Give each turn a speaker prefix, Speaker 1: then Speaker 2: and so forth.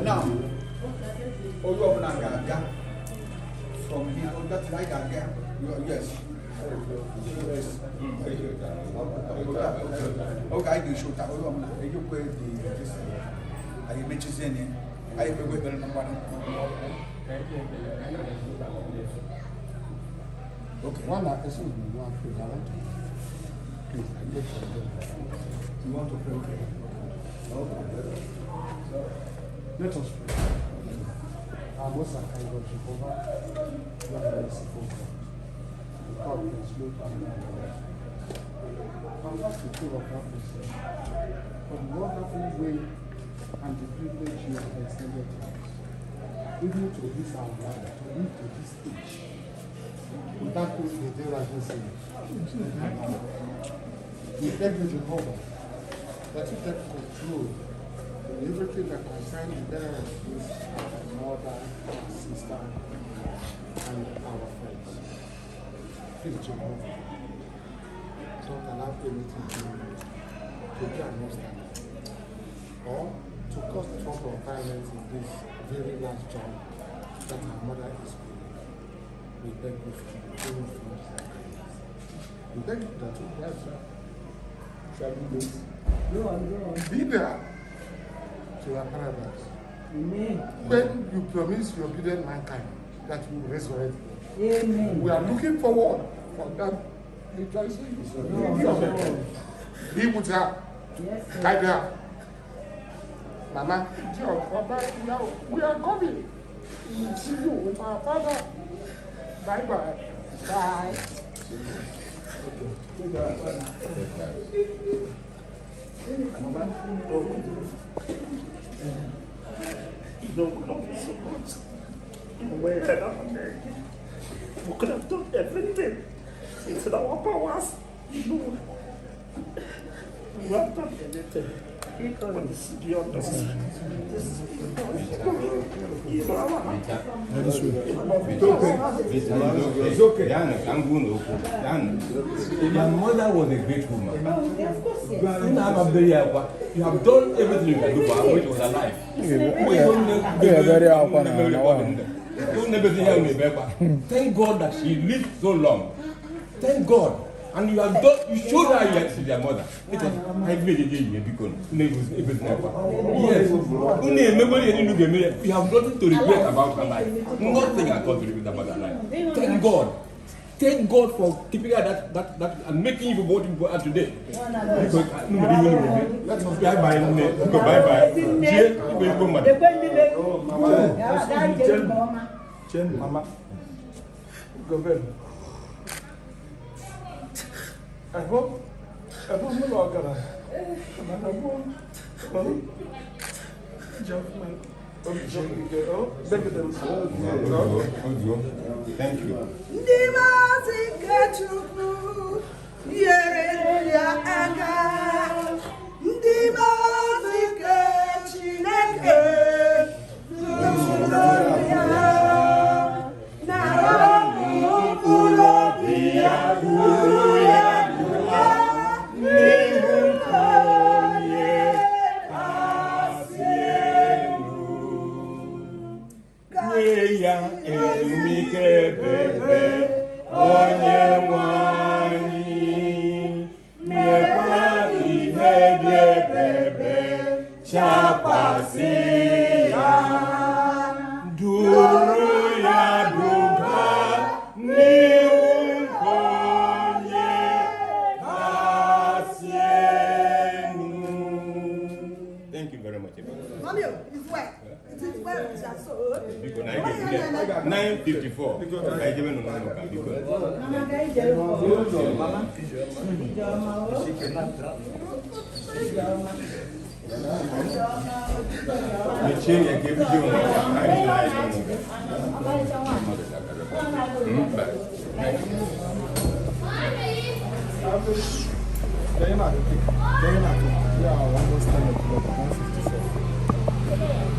Speaker 1: Now, Onaga from here, that's like Agbudu. Yes. Okay, I do shoot. You pay the. I mentioned it. I will wait for number. Okay.
Speaker 2: One person you want to please, I get you want to pray. Okay. Let us pray. Our most high God Jehovah, you are merciful God. God is good and kind. I'm not to feel of what we say, but the wonderful way and the privilege you have extended to us, even to this our life, to live to this age, without putting the day like this in. We beg you, Jehovah, that you take control in everything that concerns the parents, our mother, our sister, and our friends. Please, Jehovah, don't allow anything to be an obstacle or to cause trouble or violence in this very large job that our mother is doing. We beg you for the we beg you that you guys shall do this. Go on. Be there to your paradise. Amen. When you promise your obedient mankind that you will resurrect them. Amen. We are looking forward for that rejoicing. Be with her. Yes, guide her. Mama, we are coming. We will see you with our father. Bye-bye. Bye.
Speaker 3: We could have done everything. It's in our powers. No. We have done anything. Beyond us.
Speaker 4: It's okay. My mother was a great woman. You have done everything you can do for her when she was alive. Thank God that she lived so long. Thank God. And you have done, you showed her yet to their mother. I made a day because yes. You have nothing to regret about her life. Nothing at all to regret about her life. Thank God. Thank God for keeping her that and making you voting for her today. Because bye.
Speaker 2: Mama. Go ahead. I hope
Speaker 4: Thank you.
Speaker 5: Ndị maazị Ikechukwu nyere ya aka. Ndị maazị nke Chineke zụrụ ya. Nara mkpụrụ obi ya buru ya bụwa n'ihu nke onye kasị elu.
Speaker 4: Nye ya ezumike ebere onye nwe anyị, mekwa ihe dị ebere chakwasị ya, duru ya duga n'ihu nke onye kasị elu. Thank you very much.
Speaker 5: Mommy, it's wet. It's wet. That's all.
Speaker 4: 9:54. I give no
Speaker 2: Yeah, almost 10 o'clock, 1:57.